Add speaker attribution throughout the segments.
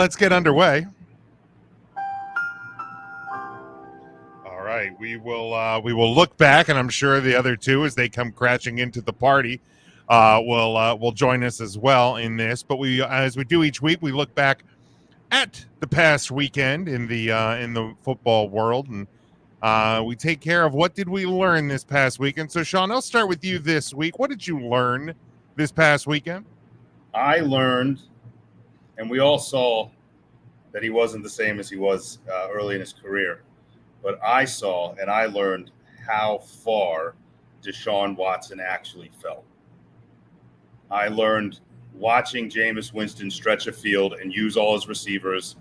Speaker 1: Let's get underway. All right, we will look back, and I'm sure the other two, as they come crashing into the party, will join us as well in this. But we, as we do each week, we look back at the past weekend in the football world, and we take care of what did we learn this past weekend. So, Sean, I'll start with you this week. What did you learn this past weekend?
Speaker 2: I learned, and we all saw that he wasn't the same as he was early in his career. But I saw and I learned how far Deshaun Watson actually fell. I learned watching Jameis Winston stretch a field and use all his receivers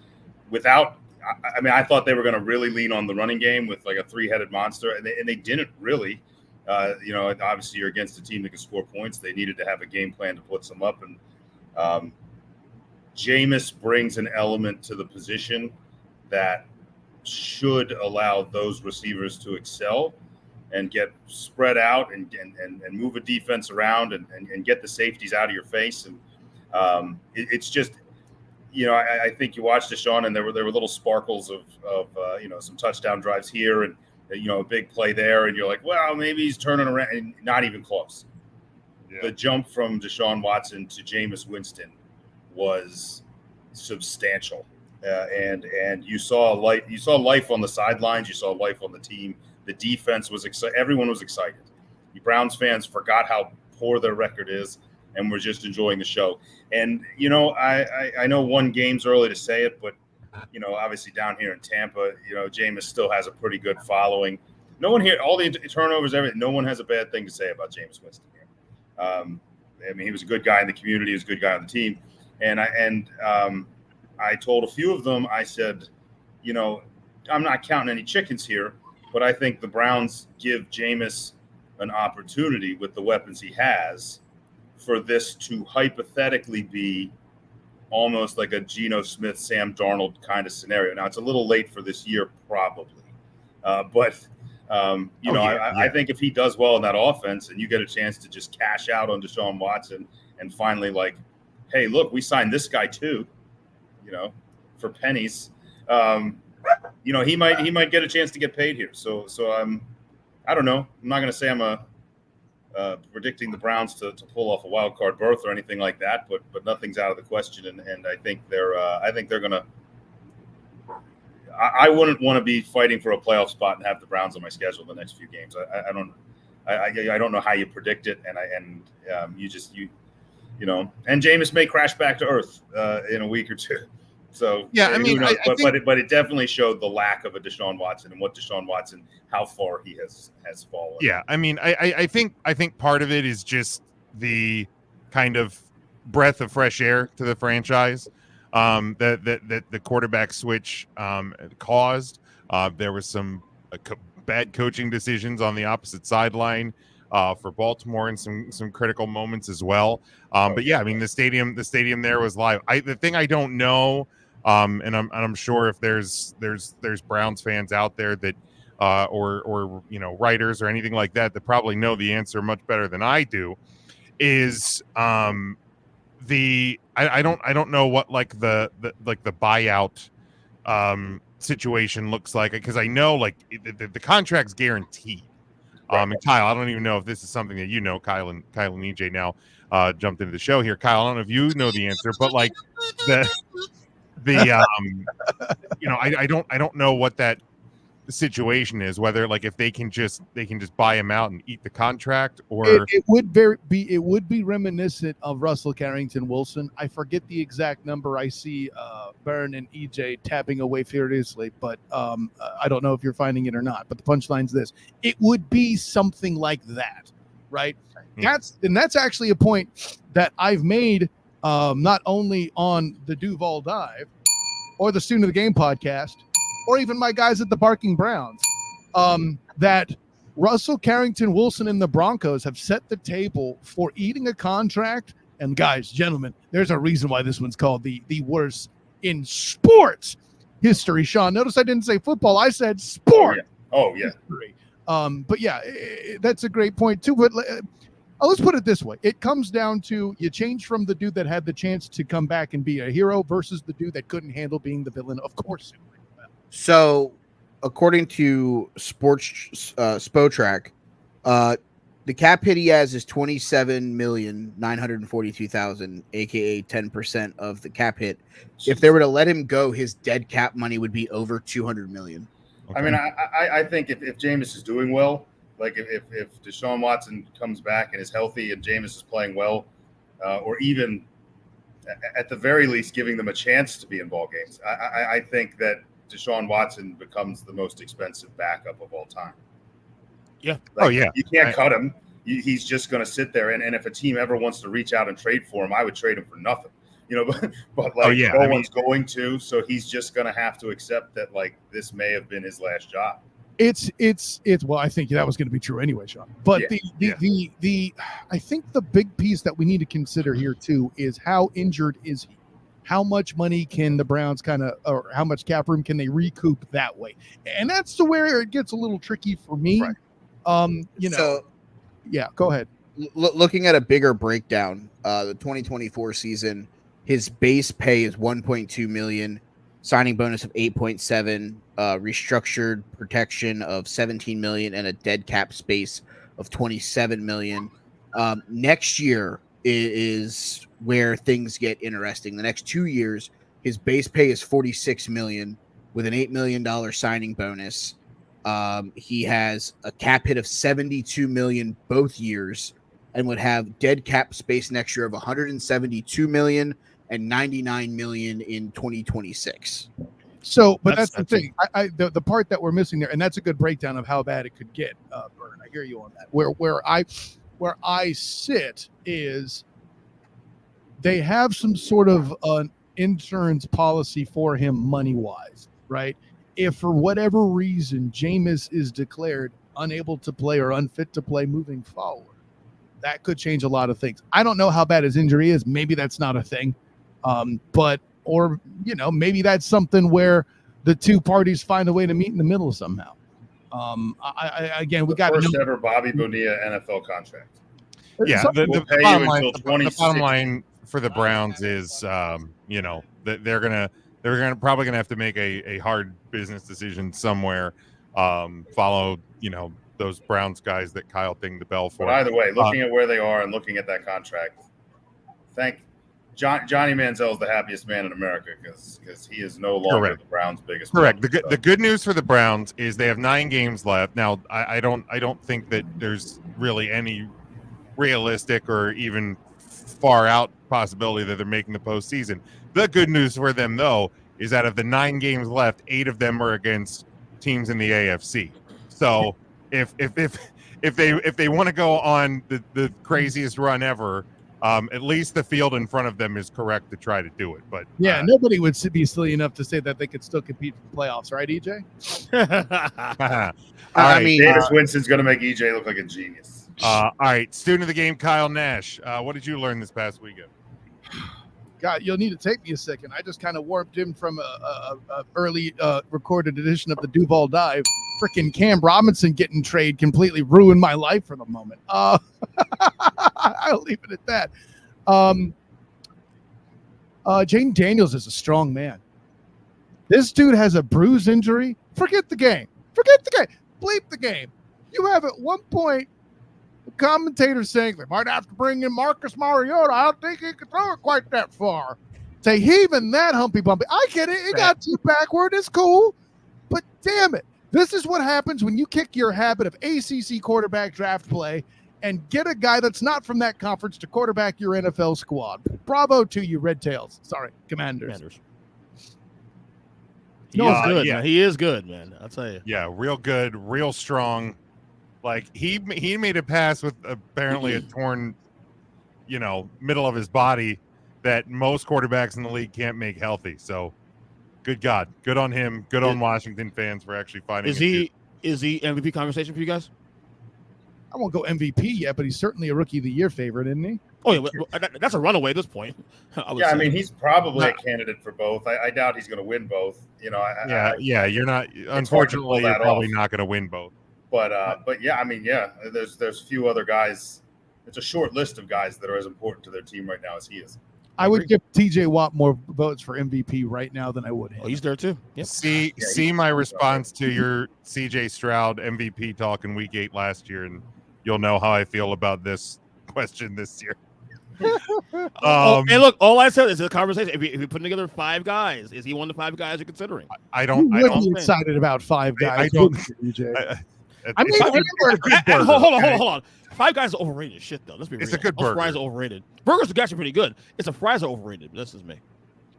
Speaker 2: without. I mean, I thought they were going to really lean on the running game with like a three-headed monster, and they didn't really. Obviously, you're against a team that can score points. They needed to have a game plan to put some up, and Jameis brings an element to the position that should allow those receivers to excel and get spread out and move a defense around and get the safeties out of your face. And it's just, I think you watched Deshaun, and there were little sparkles of some touchdown drives here and a big play there, and you're like, well, maybe he's turning around, and not even close. Yeah. The jump from Deshaun Watson to Jameis Winston was substantial, and you saw life. You saw life on the sidelines. You saw life on the team. The defense was excited. Everyone was excited. The Browns fans forgot how poor their record is and were just enjoying the show. And I know one game's early to say it, but obviously down here in Tampa, Jameis still has a pretty good following. No one here, all the turnovers, everything. No one has a bad thing to say about Jameis Winston here. I mean, he was a good guy in the community. He was a good guy on the team. And I told a few of them, I said, I'm not counting any chickens here, but I think the Browns give Jameis an opportunity with the weapons he has for this to hypothetically be almost like a Geno Smith, Sam Darnold kind of scenario. Now, it's a little late for this year, probably. But I think if he does well in that offense and you get a chance to just cash out on Deshaun Watson and finally like, hey, look, we signed this guy too, for pennies. He might get a chance to get paid here. So I don't know. I'm not going to say I'm predicting the Browns to pull off a wild card berth or anything like that, but nothing's out of the question. And I think they're going to. I wouldn't want to be fighting for a playoff spot and have the Browns on my schedule the next few games. I don't know how you predict it, and and Jameis may crash back to earth in a week or two. So
Speaker 1: yeah, I mean,
Speaker 2: but it definitely showed the lack of a Deshaun Watson and what Deshaun Watson, how far he has fallen.
Speaker 1: Yeah, I mean, I think part of it is just the kind of breath of fresh air to the franchise that the quarterback switch caused. There was some bad coaching decisions on the opposite sideline for Baltimore in some critical moments as well. But yeah, I mean, the stadium there was live. The thing I don't know, and I'm sure if there's Browns fans out there that or writers or anything like that probably know the answer much better than I do, is I don't know what like the buyout situation looks like, because I know like the contract's guaranteed. And Kyle, I don't even know if this is something that Kyle and EJ now jumped into the show here. Kyle, I don't know if you know the answer, but like I don't know what that situation is, whether like if they can just buy him out and eat the contract, or
Speaker 3: it would be reminiscent of Russell Carrington Wilson. I forget the exact number. I see Byrne and EJ tapping away furiously, but I don't know if you're finding it or not. But the punchline's this: it would be something like that, right? That's actually a point that I've made not only on the Duval Dive or the Student of the Game podcast, or even my guys at the Barking Browns, that Russell Carrington Wilson and the Broncos have set the table for eating a contract. And guys, gentlemen, there's a reason why this one's called the worst in sports history. Sean, notice I didn't say football. I said sport.
Speaker 2: Oh, yeah.
Speaker 3: History. But yeah, that's a great point too. But let's put it this way. It comes down to you change from the dude that had the chance to come back and be a hero versus the dude that couldn't handle being the villain. Of course.
Speaker 4: So, according to Sports Spotrac, the cap hit he has is $27,942,000, aka 10% of the cap hit. If they were to let him go, his dead cap money would be over $200 million.
Speaker 2: I mean, I think if Jameis is doing well, like if Deshaun Watson comes back and is healthy and Jameis is playing well, or even at the very least giving them a chance to be in ball games, I think that Deshaun Watson becomes the most expensive backup of all time.
Speaker 5: Yeah.
Speaker 2: Like, you can't cut him. He's just going to sit there. And if a team ever wants to reach out and trade for him, I would trade him for nothing. But no one's going to. So he's just going to have to accept that like this may have been his last job.
Speaker 3: It's well, I think that was going to be true anyway, Sean. But the I think the big piece that we need to consider here too is how injured is he? How much money can the Browns or how much cap room can they recoup that way? And that's to where it gets a little tricky for me.
Speaker 4: Right.
Speaker 3: Go ahead.
Speaker 4: Looking at a bigger breakdown, the 2024 season, his base pay is $1.2 million, signing bonus of 8.7, restructured protection of 17 million, and a dead cap space of 27 million. Next year is where things get interesting. The next 2 years, his base pay is 46 million with an $8 million signing bonus. He has a cap hit of 72 million both years and would have dead cap space next year of 172 million and 99 million in 2026.
Speaker 3: So, but that's the thing. The part that we're missing there, and that's a good breakdown of how bad it could get. Bern, I hear you on that. Where I sit is they have some sort of an insurance policy for him money wise, right? If for whatever reason Jameis is declared unable to play or unfit to play moving forward, that could change a lot of things. I don't know how bad his injury is. Maybe that's not a thing. Maybe that's something where the two parties find a way to meet in the middle somehow. We got
Speaker 2: first ever Bobby Bonilla NFL contract.
Speaker 1: Yeah,
Speaker 2: the
Speaker 1: bottom line for the Browns is, that they're probably gonna have to make a hard business decision somewhere. Follow those Browns guys that Kyle dinged the bell for.
Speaker 2: But either way, looking at where they are and looking at that contract, Johnny Manziel is the happiest man in America because he is no longer the Browns' biggest.
Speaker 1: Correct. The good news for the Browns is they have 9 games left. Now, I don't think that there's really any realistic or even far out possibility that they're making the postseason. The good news for them, though, is out of the 9 games left, 8 of them are against teams in the AFC. So if they want to go on the craziest run ever, at least the field in front of them is correct to try to do it. But
Speaker 3: nobody would be silly enough to say that they could still compete for the playoffs, right, EJ?
Speaker 2: Jameis Winston's going to make EJ look like a genius.
Speaker 1: All right, student of the game, Kyle Nash. What did you learn this past weekend?
Speaker 3: God, you'll need to take me a second. I just kind of warped in from a early recorded edition of the Duval Dive. Freaking Cam Robinson getting trade completely ruined my life for the moment. I'll leave it at that. Jaden Daniels is a strong man. This dude has a bruise injury. Forget the game. Bleep the game. You have at one point the commentator saying they might have to bring in Marcus Mariota. I don't think he can throw it quite that far. Say even that humpy bumpy. I get it. It got too backward. It's cool. But damn it. This is what happens when you kick your habit of ACC quarterback draft play and get a guy that's not from that conference to quarterback your NFL squad. Bravo to you, Red Tails. Sorry, Commanders.
Speaker 5: He is good, man. He is good, man. I'll tell you.
Speaker 1: Yeah, real good, real strong. Like he made a pass with apparently a torn, middle of his body that most quarterbacks in the league can't make healthy. So, good God, good on him. Good on Washington fans for actually finding.
Speaker 5: Is he MVP conversation for you guys?
Speaker 3: I won't go MVP yet, but he's certainly a Rookie of the Year favorite, isn't he?
Speaker 5: Oh yeah, that's a runaway at this point.
Speaker 2: I mean, he's probably a candidate for both. I doubt he's going to win both. You're
Speaker 1: not. Unfortunately, you're probably not going to win both.
Speaker 2: But there's few other guys. it's a short list of guys that are as important to their team right now as he is.
Speaker 3: I would give TJ Watt more votes for MVP right now than I would him.
Speaker 5: Oh, he's there too. Yep.
Speaker 1: See my response to your CJ Stroud MVP talk in Week 8 last year, and you'll know how I feel about this question this year.
Speaker 5: And look, all I said is a conversation. If you're putting together 5 guys, is he one of the 5 guys you're considering?
Speaker 1: I
Speaker 3: You
Speaker 1: don't.
Speaker 3: would
Speaker 1: I
Speaker 3: be
Speaker 1: don't.
Speaker 3: excited about 5 guys.
Speaker 1: I don't-
Speaker 3: wouldn't you, TJ?
Speaker 1: I
Speaker 3: mean,
Speaker 1: it's a
Speaker 3: I
Speaker 1: good-
Speaker 3: never-
Speaker 1: it's a good burger,
Speaker 5: Hold on,
Speaker 1: okay?
Speaker 5: hold on. 5 guys are overrated shit though. Let's be real.
Speaker 1: It's a good
Speaker 5: Those
Speaker 1: burger.
Speaker 5: fries are overrated. Burgers are actually pretty good. It's the fries are overrated. But that's just me.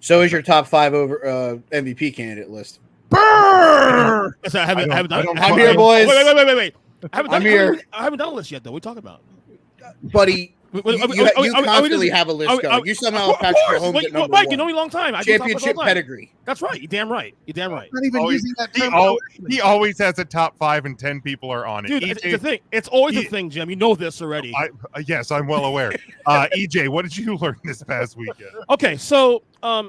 Speaker 4: So is your top 5 over MVP candidate list?
Speaker 3: Brrr!
Speaker 5: I haven't
Speaker 1: I
Speaker 5: done.
Speaker 1: don't-
Speaker 4: I'm here, boys.
Speaker 5: Wait. I haven't
Speaker 4: I'm
Speaker 5: done,
Speaker 4: here.
Speaker 5: I haven't done a list yet though. What are we talking about?
Speaker 4: Buddy,
Speaker 5: You
Speaker 4: you constantly have a list going. You somehow have Patrick Mahomes at number
Speaker 5: Mike,
Speaker 4: 1.
Speaker 5: you know me a long time. I do top five
Speaker 4: Championship
Speaker 5: all the time.
Speaker 4: pedigree.
Speaker 5: That's right. You're damn right. You're damn right.
Speaker 3: Not even
Speaker 1: Always-
Speaker 3: using that
Speaker 1: He,
Speaker 3: term.
Speaker 1: he always has a top 5 and 10 people are on it.
Speaker 5: Dude, it's
Speaker 1: EJ
Speaker 5: the thing. It's always a
Speaker 1: he-
Speaker 5: thing, Jim. You know this already.
Speaker 1: Yes, I'm well aware. EJ, what did you learn this past weekend?
Speaker 5: Okay, so let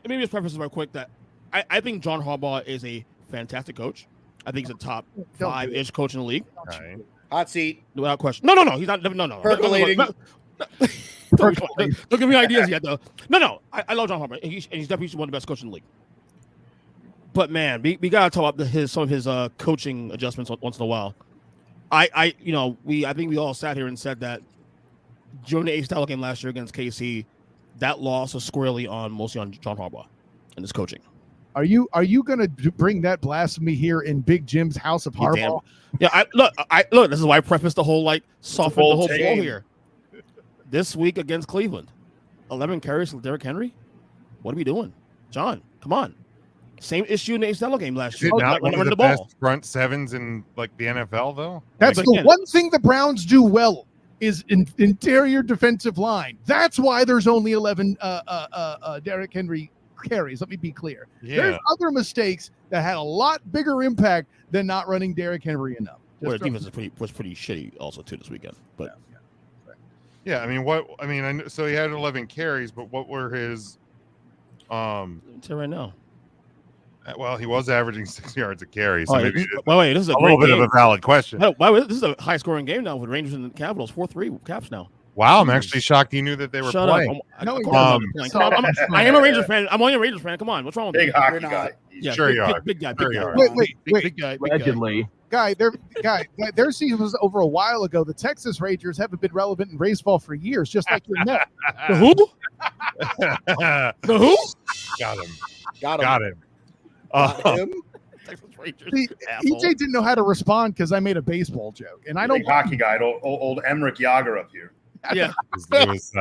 Speaker 5: me just preface this real quick that I think John Harbaugh is a fantastic coach. I think he's a top 5-ish coach in the league,
Speaker 1: Okay.
Speaker 4: Hot seat.
Speaker 5: without question. No, he's not. No.
Speaker 4: Percolating.
Speaker 5: Don't give me ideas yet, though. No. I love John Harbaugh, and he's definitely one of the best coaches in the league. But man, we gotta talk about some of his coaching adjustments once in a while. I think we all sat here and said that during the A-Style game last year against KC, that loss was squarely mostly on John Harbaugh and his coaching.
Speaker 3: Are you going to bring that blasphemy here in Big Jim's House of
Speaker 5: You damn-
Speaker 3: Harbaugh?
Speaker 5: Yeah, look. This is why I prefaced the whole soften the
Speaker 2: bold
Speaker 5: whole
Speaker 2: take.
Speaker 5: blow here. This week against Cleveland, 11 carries with Derrick Henry. What are we doing, John? Come on. Same issue in the A-Style game last
Speaker 1: Is
Speaker 5: year.
Speaker 1: it not one
Speaker 5: Running
Speaker 1: of the
Speaker 5: the ball.
Speaker 1: best front sevens in the NFL though?
Speaker 3: That's
Speaker 5: But
Speaker 3: the
Speaker 5: again-
Speaker 3: one thing the Browns do well is interior defensive line. That's why there's only 11 Derrick Henry carries. Let me be clear. There's other mistakes that had a lot bigger impact than not running Derrick Henry enough.
Speaker 5: Well,
Speaker 3: Just
Speaker 5: the defense was pretty shitty also too this weekend. But
Speaker 1: Yeah, I mean, so he had 11 carries, but what were his?
Speaker 5: I'll tell you right now.
Speaker 1: Well, he was averaging 6 yards a carry, so
Speaker 5: Oh,
Speaker 1: maybe
Speaker 5: wait, this is a
Speaker 1: a
Speaker 5: great
Speaker 1: little bit
Speaker 5: game.
Speaker 1: of a valid question.
Speaker 5: This is a high scoring game now with Rangers and the Capitals. 4-3 Caps now.
Speaker 1: Wow, I'm actually shocked you knew that they were
Speaker 5: Shut
Speaker 1: playing.
Speaker 5: up.
Speaker 3: No,
Speaker 5: Come on,
Speaker 1: um,
Speaker 5: come on. I am a Rangers fan. I'm only a Rangers fan. Come on, what's wrong with me?
Speaker 2: Big hockey
Speaker 4: You're not.
Speaker 2: guy.
Speaker 5: Yeah,
Speaker 1: Sure
Speaker 5: big,
Speaker 1: you are.
Speaker 5: Big guy.
Speaker 1: Sure
Speaker 5: Big
Speaker 1: you
Speaker 5: guy.
Speaker 1: are.
Speaker 3: Wait.
Speaker 5: Big guy. Big guy.
Speaker 6: Allegedly.
Speaker 3: Their season was over a while ago. The Texas Rangers haven't been relevant in baseball for years, just like your Mets.
Speaker 5: The who?
Speaker 1: Got
Speaker 5: The who?
Speaker 1: him.
Speaker 4: Got him.
Speaker 1: Got him.
Speaker 4: Got him.
Speaker 5: Texas Rangers.
Speaker 3: See,
Speaker 5: asshole.
Speaker 3: EJ didn't know how to respond because I made a baseball joke, and I don't.
Speaker 2: Big hockey guy. Old Emmerich Yager up here.
Speaker 5: Yeah.
Speaker 1: It was,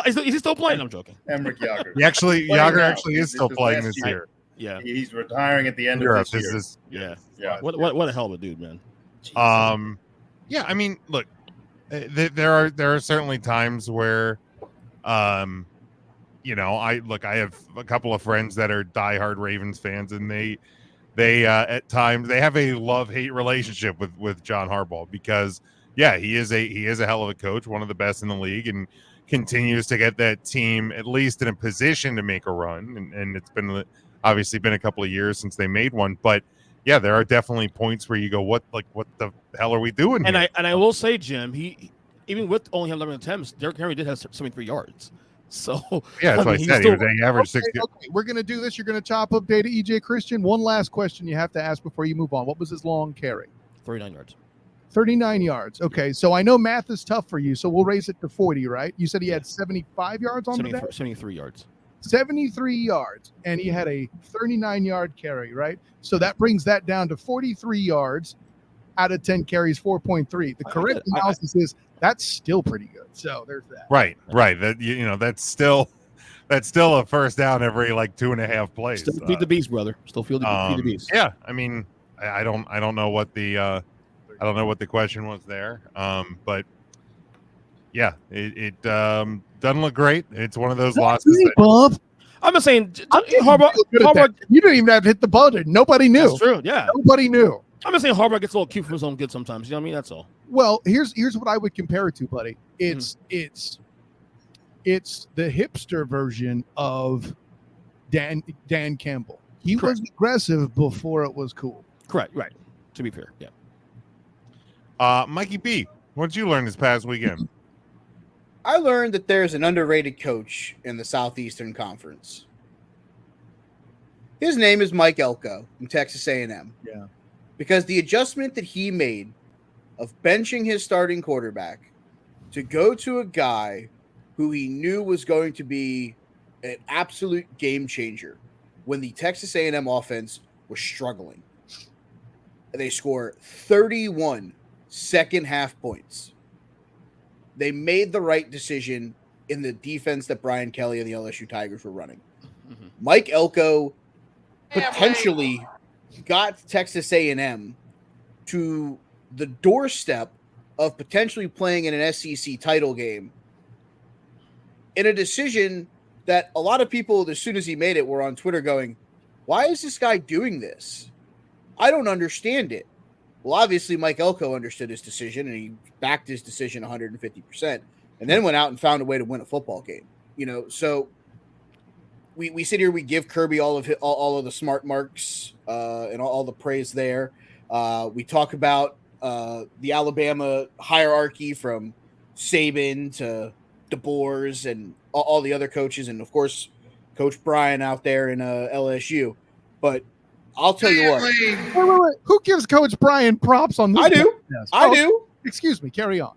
Speaker 5: Is he still playing? I'm joking.
Speaker 2: Emmerich Yager.
Speaker 1: Yager
Speaker 2: Playing now.
Speaker 1: actually is still
Speaker 2: This is
Speaker 1: playing
Speaker 2: last
Speaker 1: this
Speaker 2: year.
Speaker 1: year.
Speaker 5: Yeah.
Speaker 2: He's retiring at the end
Speaker 1: Europe,
Speaker 2: of this year.
Speaker 5: Yeah.
Speaker 2: Yeah.
Speaker 5: What a hell of a dude, man.
Speaker 1: Yeah, I mean, look, there are certainly times where, I have a couple of friends that are diehard Ravens fans, and they at times they have a love-hate relationship with John Harbaugh because, yeah, he is a hell of a coach, one of the best in the league, and continues to get that team at least in a position to make a run. And it's been obviously been a couple of years since they made one, but yeah, there are definitely points where you go, what the hell are we doing
Speaker 5: And
Speaker 1: here?
Speaker 5: I will say, Jim, he even with only 11 attempts, Derrick Henry did have 73 yards. So
Speaker 1: Yeah, that's what I
Speaker 5: he's
Speaker 1: said.
Speaker 5: still-
Speaker 1: He averaged 60.
Speaker 3: Okay, we're gonna do this. You're gonna chop up data, EJ Christian. One last question you have to ask before you move on. What was his long carry?
Speaker 5: 39 yards.
Speaker 3: 39 yards. Okay, so I know math is tough for you, so we'll raise it to 40, right? You said he had 75 yards on the day?
Speaker 5: 73 yards.
Speaker 3: 73 yards, and he had a 39-yard carry, right? So that brings that down to 43 yards out of 10 carries, 4.3. The correct analysis is that's still pretty good. So there's that.
Speaker 1: Right. That that's still a first down every like 2.5 plays.
Speaker 5: Still feed the beast, brother. Still feed the beast.
Speaker 1: Yeah, I mean, I don't know what the question was there. But yeah, it doesn't look great. It's one of those losses.
Speaker 3: Bob.
Speaker 5: I'm just saying, Harbaugh.
Speaker 3: You didn't even have to hit the button. Nobody knew.
Speaker 5: That's true. Yeah.
Speaker 3: Nobody knew.
Speaker 5: I'm just saying Harbaugh gets a little cute for his own good sometimes. You know what I mean? That's all.
Speaker 3: Well, here's what I would compare it to, buddy. It's the hipster version of Dan Campbell. He
Speaker 5: Correct.
Speaker 3: was aggressive before it was cool.
Speaker 5: Correct. Right. To be fair. Yeah.
Speaker 1: Mikey B, what did you learn this past weekend?
Speaker 4: I learned that there's an underrated coach in the Southeastern Conference. His name is Mike Elko from Texas A&M.
Speaker 3: Yeah.
Speaker 4: Because the adjustment that he made of benching his starting quarterback to go to a guy who he knew was going to be an absolute game changer when the Texas A&M offense was struggling. They score 31 second half points. They made the right decision in the defense that Brian Kelly and the LSU Tigers were running.
Speaker 5: Mhm.
Speaker 4: Mike Elko potentially got Texas A&M to the doorstep of potentially playing in an SEC title game in a decision that a lot of people, as soon as he made it, were on Twitter going, why is this guy doing this? I don't understand it. Well, obviously, Mike Elko understood his decision, and he backed his decision 150%, and then went out and found a way to win a football game. So we sit here, we give Kirby all of the smart marks and all the praise there. We talk about the Alabama hierarchy from Saban to DeBoers and all the other coaches, and of course, Coach Brian out there in LSU. But I'll tell you what,
Speaker 3: Wait. Who gives Coach Brian props on this?
Speaker 4: I do.
Speaker 3: podcast?
Speaker 4: I
Speaker 3: Oh,
Speaker 4: do.
Speaker 3: Excuse me. Carry on.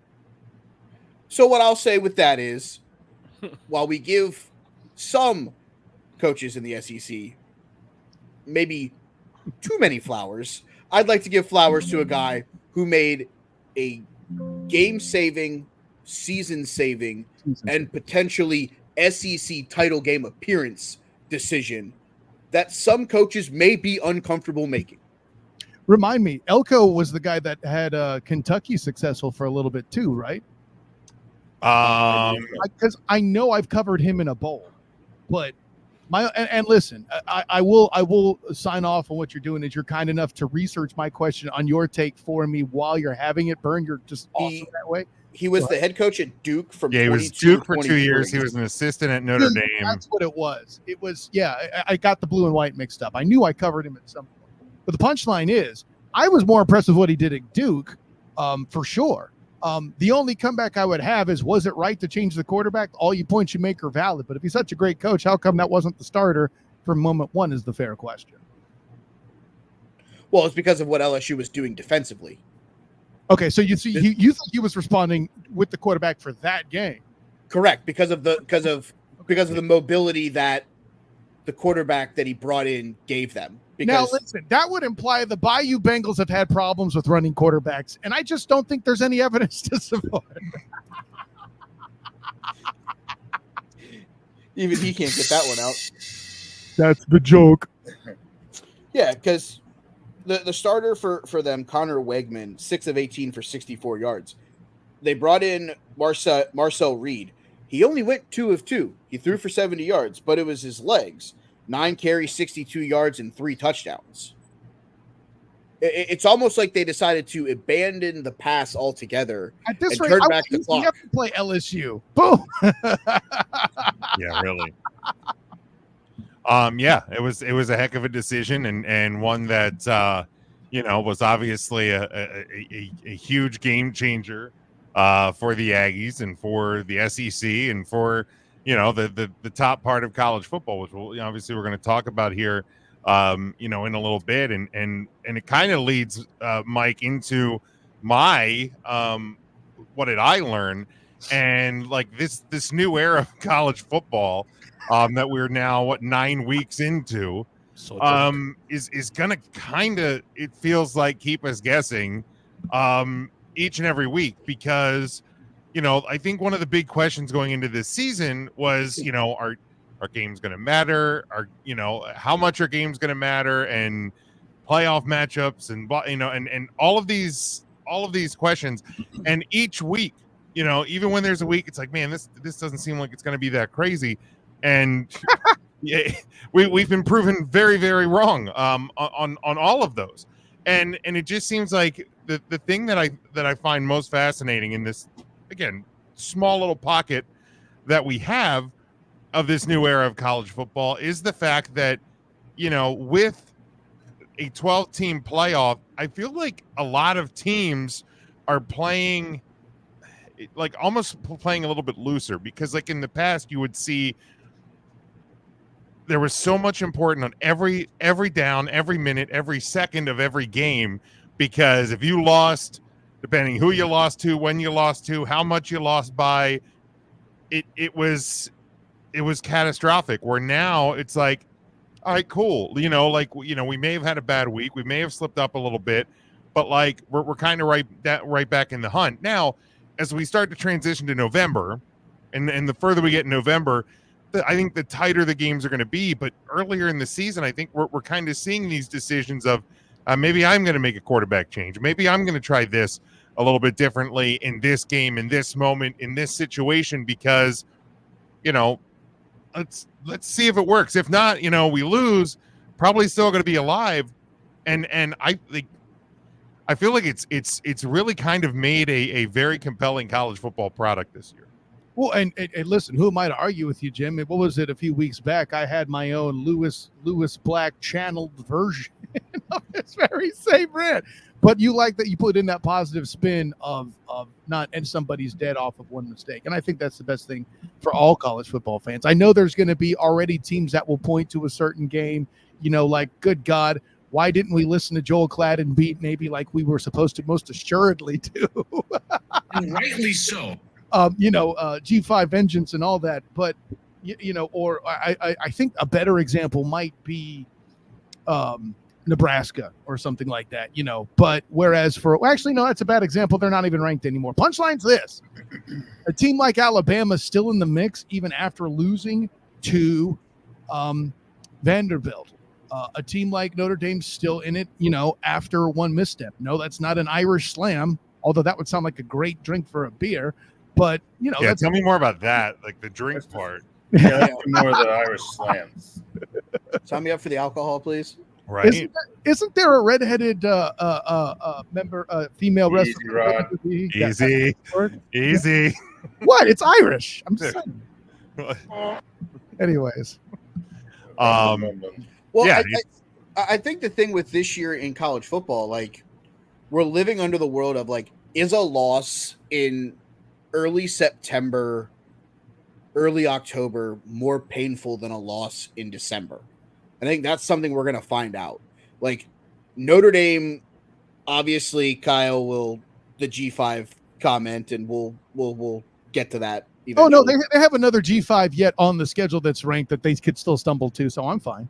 Speaker 4: So what I'll say with that is, while we give some coaches in the SEC maybe too many flowers, I'd like to give flowers to a guy who made a game-saving, season-saving, and potentially SEC title game appearance decision that some coaches may be uncomfortable making.
Speaker 3: Remind me, Elko was the guy that had Kentucky successful for a little bit too, right? Because I know I've covered him in a bowl, but and listen, I will sign off on what you're doing. Is you're kind enough to research my question on your take for me while you're having it. Burn, you're just awesome that way.
Speaker 4: He was the head coach at Duke from
Speaker 1: Yeah, he was
Speaker 4: 22 to
Speaker 1: Duke for 2 years. He
Speaker 4: 23.
Speaker 1: was an assistant at Notre Dame.
Speaker 3: That's what it was. It was, yeah, I got the blue and white mixed up. I knew I covered him at some point. But the punchline is, I was more impressed with what he did at Duke, for sure. The only comeback I would have is, was it right to change the quarterback? All you points you make are valid. But if he's such a great coach, how come that wasn't the starter from moment one is the fair question.
Speaker 4: Well, it's because of what LSU was doing defensively.
Speaker 3: Okay, so you think he was responding with the quarterback for that game?
Speaker 4: Correct, because of the mobility that the quarterback that he brought in gave them.
Speaker 3: Now,
Speaker 4: Because
Speaker 3: listen, that would imply the Bayou Bengals have had problems with running quarterbacks, and I just don't think there's any evidence to support it.
Speaker 4: even he can't get that one out.
Speaker 3: That's the joke.
Speaker 4: Yeah, because the starter for them, Connor Wegman, 6 of 18 for 64 yards. They brought in Marcel Reed. He only went 2 of 2. He threw for 70 yards, but it was his legs. 9 carries, 62 yards, and 3 touchdowns. It's almost like they decided to abandon the pass altogether.
Speaker 3: At this
Speaker 4: And
Speaker 3: rate,
Speaker 4: turn
Speaker 3: I
Speaker 4: back
Speaker 3: want
Speaker 4: the clock.
Speaker 3: UCF to play LSU. Boom.
Speaker 1: Yeah, really. Yeah, it was a heck of a decision, and one that was obviously a huge game changer for the Aggies and for the SEC and for the top part of college football, which obviously we're going to talk about here in a little bit, and it kind of leads Mike into my what did I learn, and like this new era of college football that we're now 9 weeks into is gonna kind of, it feels like, keep us guessing each and every week, because I think one of the big questions going into this season was are games going to matter, how much are games going to matter, and playoff matchups, and and all of these questions. And each week, even when there's a week, it's like, man, this doesn't seem like it's going to be that crazy. And yeah, we've been proven very, very wrong on all of those. And it just seems like the thing that I find most fascinating in this, again, small little pocket that we have of this new era of college football is the fact that, with a 12-team playoff, I feel like a lot of teams are playing like almost playing a little bit looser, because like in the past you would see there was so much important on every down, every minute, every second of every game, because if you lost, depending who you lost to, when you lost to, how much you lost by, it was catastrophic. Where now it's like, all right, cool. We may have had a bad week, we may have slipped up a little bit, but like we're kind of right back in the hunt now. As we start to transition to November, and the further we get in November, I think the tighter the games are going to be. But earlier in the season, I think we're kind of seeing these decisions of maybe I'm going to make a quarterback change. Maybe I'm going to try this a little bit differently in this game, in this moment, in this situation, because, let's see if it works. If not, we lose, probably still going to be alive. And I think, I feel like it's really kind of made a very compelling college football product this year.
Speaker 3: Well, and listen, who am I to argue with you, Jim? What was it a few weeks back? I had my own Lewis Black channeled version of this very same rant. But you like that you put in that positive spin of not and somebody's dead off of one mistake. And I think that's the best thing for all college football fans. I know there's going to be already teams that will point to a certain game, like, good God, why didn't we listen to Joel Klatt beat maybe like we were supposed to most assuredly do?
Speaker 6: And rightly so.
Speaker 3: G5 Vengeance and all that. But, or I think a better example might be Nebraska or something like that, But whereas that's a bad example. They're not even ranked anymore. Punchline's this. A team like Alabama is still in the mix even after losing to Vanderbilt. A team like Notre Dame's still in it, after one misstep. No, that's not an Irish Slam, although that would sound like a great drink for a beer. But,
Speaker 1: yeah, tell me more about that, like the drink part.
Speaker 2: Yeah, that's more of the Irish slams.
Speaker 4: Sign me up for the alcohol, please.
Speaker 1: Right?
Speaker 3: Isn't there a redheaded female wrestler?
Speaker 2: Easy, Rod.
Speaker 1: Easy.
Speaker 3: What? It's Irish. I'm just saying. Anyways.
Speaker 4: Well,
Speaker 1: Yeah,
Speaker 4: I think the thing with this year in college football, like, we're living under the world of, like, is a loss in early September, early October more painful than a loss in December? I think that's something we're going to find out. Like, Notre Dame, obviously, Kyle will the G5 comment, and we'll get to that. Eventually.
Speaker 3: Oh no, they have another G5 yet on the schedule that's ranked that they could still stumble to, so I'm fine.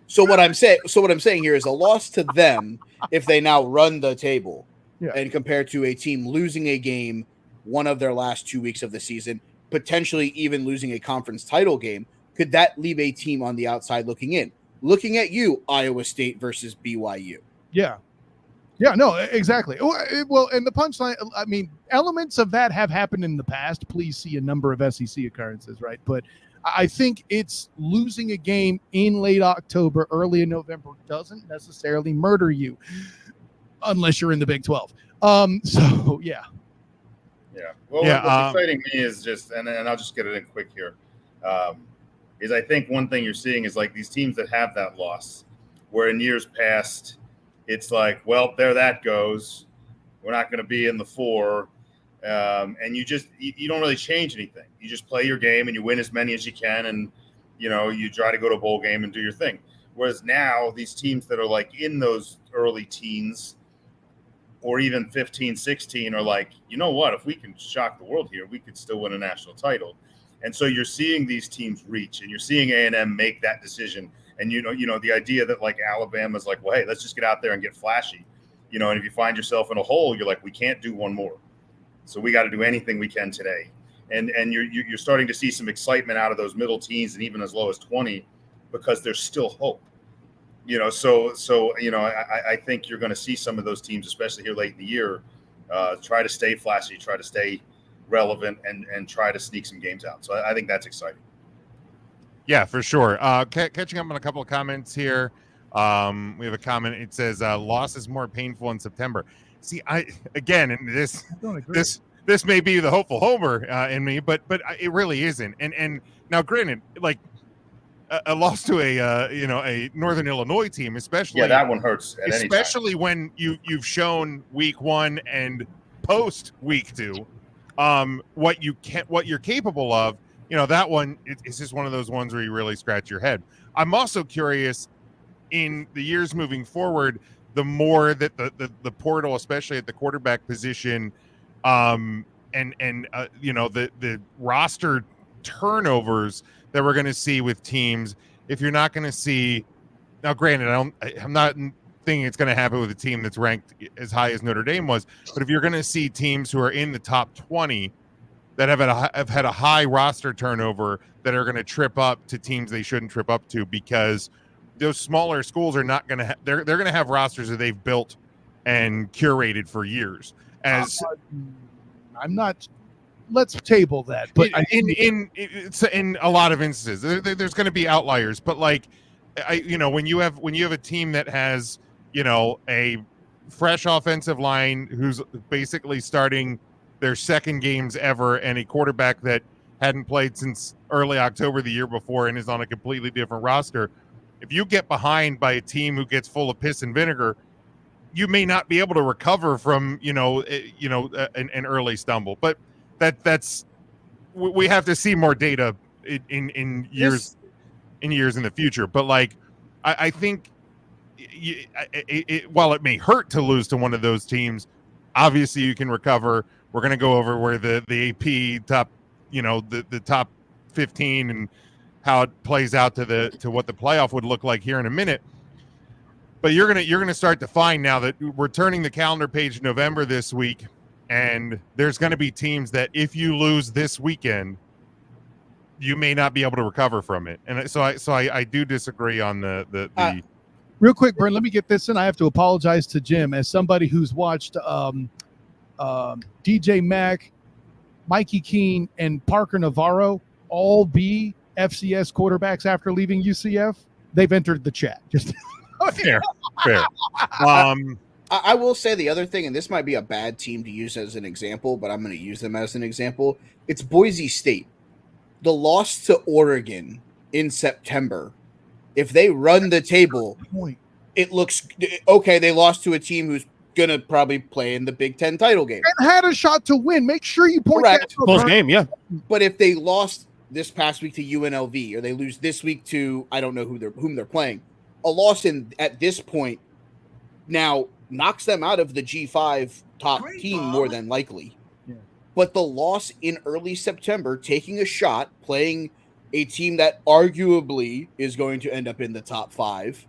Speaker 4: So what I'm saying here is a loss to them if they now run the table, and compared to a team losing a game one of their last 2 weeks of the season, potentially even losing a conference title game, could that leave a team on the outside looking in? Looking at you, Iowa State versus BYU.
Speaker 3: Yeah, no, exactly. Well, and the punchline, I mean, elements of that have happened in the past. Please see a number of SEC occurrences, right? But I think it's losing a game in late October, early in November doesn't necessarily murder you unless you're in the Big 12. So, yeah.
Speaker 2: Yeah. Well, what's exciting me is just, and I'll just get it in quick here, is I think one thing you're seeing is like these teams that have that loss, where in years past, it's like, well, there that goes. We're not going to be in the 4. And you don't really change anything. You just play your game and you win as many as you can. And, you try to go to a bowl game and do your thing. Whereas now these teams that are like in those early teens or even 15, 16 are like, you know what, if we can shock the world here, we could still win a national title. And so you're seeing these teams reach, and you're seeing A&M make that decision. And, the idea that like Alabama's like, well, hey, let's just get out there and get flashy, and if you find yourself in a hole, you're like, we can't do one more. So we got to do anything we can today. And you're starting to see some excitement out of those middle teens and even as low as 20, because there's still hope. I think you're going to see some of those teams, especially here late in the year, try to stay flashy, try to stay relevant, and try to sneak some games out. So I think that's exciting.
Speaker 1: Yeah, for sure. Catching up on a couple of comments here. We have a comment. It says loss is more painful in September. See, this may be the hopeful homer in me, but it really isn't. And now, granted, like a loss to a Northern Illinois team, especially
Speaker 2: that one hurts.
Speaker 1: Especially when you've shown week 1 and post week 2 what you're capable of, that one it's just one of those ones where you really scratch your head. I'm also curious in the years moving forward, the more that the portal, especially at the quarterback position, and the roster turnovers that we're going to see with teams. If you're not going to see, now granted, I'm not thinking it's going to happen with a team that's ranked as high as Notre Dame was, but if you're going to see teams who are in the top 20 that have had a high roster turnover that are going to trip up to teams they shouldn't trip up to, because those smaller schools are not going to they're going to have rosters that they've built and curated for years. As
Speaker 3: I'm not. Let's table that. But
Speaker 1: in a lot of instances, there's going to be outliers. But like, when you have a team that has a fresh offensive line who's basically starting their second games ever, and a quarterback that hadn't played since early October the year before and is on a completely different roster. If you get behind by a team who gets full of piss and vinegar, you may not be able to recover from an early stumble. But that's we have to see more data in years in the future. But like, I think while it may hurt to lose to one of those teams, obviously you can recover. We're going to go over where the AP top, the top 15 and how it plays out to what the playoff would look like here in a minute. But you're gonna start to find now that we're turning the calendar page November this week, and there's going to be teams that if you lose this weekend, you may not be able to recover from it. And so I do disagree on the
Speaker 3: real quick, Bern, let me get this in. I have to apologize to Jim as somebody who's watched DJ Mack, Mikey Keene, and Parker Navarro all be FCS quarterbacks after leaving UCF. They've entered the chat. Just
Speaker 1: fair.
Speaker 4: I will say the other thing, and this might be a bad team to use as an example, but I'm going to use them as an example. It's Boise State. The loss to Oregon in September, if they run the table, it looks okay. They lost to a team who's going to probably play in the Big Ten title game.
Speaker 3: And had a shot to win. Make sure you point that out.
Speaker 5: Close game, yeah.
Speaker 4: But if they lost this past week to UNLV, or they lose this week to, I don't know whom they're playing, a loss at this point now knocks them out of the G5 top team more than likely. Yeah. But the loss in early September, taking a shot, playing a team that arguably is going to end up in the top 5,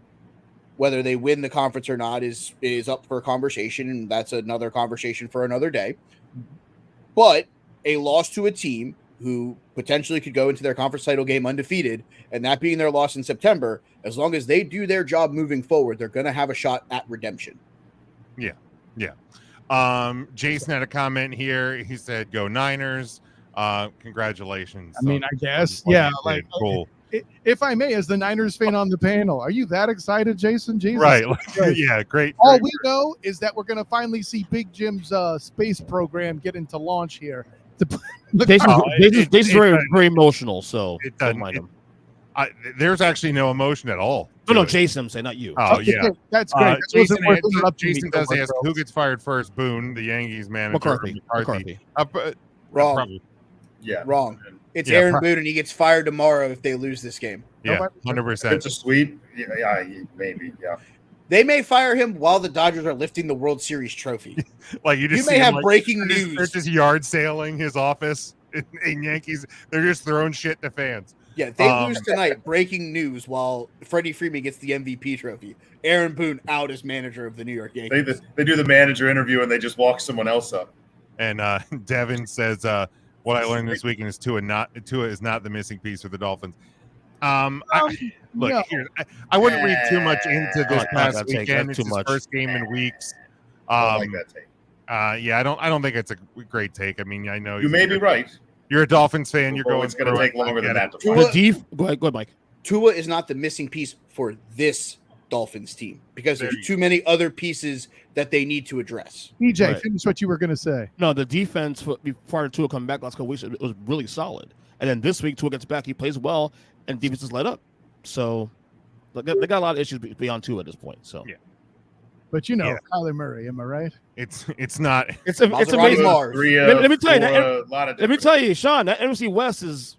Speaker 4: whether they win the conference or not is up for conversation, and that's another conversation for another day. But a loss to a team who potentially could go into their conference title game undefeated, and that being their loss in September, as long as they do their job moving forward, they're going to have a shot at redemption.
Speaker 1: Yeah. Jason had a comment here. He said, "Go Niners." Congratulations.
Speaker 3: I mean, I guess. Yeah. Like,
Speaker 1: cool.
Speaker 3: If I may, as the Niners fan on the panel, are you that excited, Jason? Jesus.
Speaker 1: Right. Yeah, great.
Speaker 3: All we know is that we're going to finally see Big Jim's space program get into launch here.
Speaker 5: Jason's very emotional, so don't mind him.
Speaker 1: There's actually no emotion at all.
Speaker 5: No, Jason, I'm saying, not you.
Speaker 1: Oh, okay,
Speaker 3: yeah. That's great.
Speaker 1: Jason does ask, who gets fired first? Boone, the Yankees manager.
Speaker 5: McCarthy.
Speaker 4: Wrong.
Speaker 1: Probably.
Speaker 2: Yeah.
Speaker 4: Wrong. It's Aaron Boone, and he gets fired tomorrow if they lose this game.
Speaker 1: Yeah, 100%.
Speaker 2: It's a sweep. Yeah, maybe. Yeah.
Speaker 4: They may fire him while the Dodgers are lifting the World Series trophy.
Speaker 1: Like you
Speaker 4: may have breaking news.
Speaker 1: They're just yard sailing his office in Yankees. They're just throwing shit to fans.
Speaker 4: Yeah, they lose tonight. Breaking news while Freddie Freeman gets the MVP trophy. Aaron Boone out as manager of the New York Yankees.
Speaker 2: They do the manager interview and they just walk someone else up.
Speaker 1: And Devin says, "What I learned this weekend is Tua is not the missing piece for the Dolphins." Look, here, I wouldn't read too much into this past weekend. It's his first game in weeks.
Speaker 2: I like that take.
Speaker 1: Yeah, I don't think it's a great take. I mean, I know
Speaker 2: you may be right.
Speaker 1: You're a Dolphins fan. You're going.
Speaker 2: It's going to take longer than that.
Speaker 5: Go ahead, Mike.
Speaker 4: Tua is not the missing piece for this Dolphins team because there's too many other pieces that they need to address.
Speaker 3: EJ, finish what you were going to say.
Speaker 5: No, the defense prior to Tua coming back last couple weeks, it was really solid. And then this week, Tua gets back, he plays well, and defense is let up. So they got a lot of issues beyond Tua at this point. So
Speaker 1: yeah.
Speaker 3: But you know,
Speaker 1: Yeah.
Speaker 3: Kyler Murray, am I right?
Speaker 1: It's not.
Speaker 5: It's
Speaker 4: Maserati
Speaker 5: amazing.
Speaker 4: Mars.
Speaker 5: Let me tell you that-
Speaker 2: a lot of
Speaker 5: Let me
Speaker 2: different-
Speaker 5: tell you, Sean, that NFC West is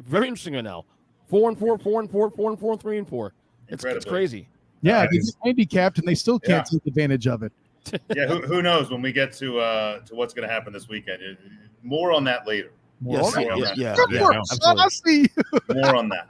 Speaker 5: very interesting right now. 4-4, 4-4, 4-4, 3-4. It's
Speaker 2: Incredibly.
Speaker 5: crazy.
Speaker 3: Yeah,
Speaker 2: Yeah,
Speaker 3: they
Speaker 2: it's-
Speaker 3: get handicapped and they still can't take advantage of it.
Speaker 2: Yeah, who knows when we get to what's going to happen this weekend? More on that later.
Speaker 3: More
Speaker 5: Yes,
Speaker 3: on
Speaker 2: yeah,
Speaker 3: it.
Speaker 5: yeah,
Speaker 3: Good
Speaker 5: yeah,
Speaker 3: work,
Speaker 1: yeah,
Speaker 3: son. I see.
Speaker 2: More on that.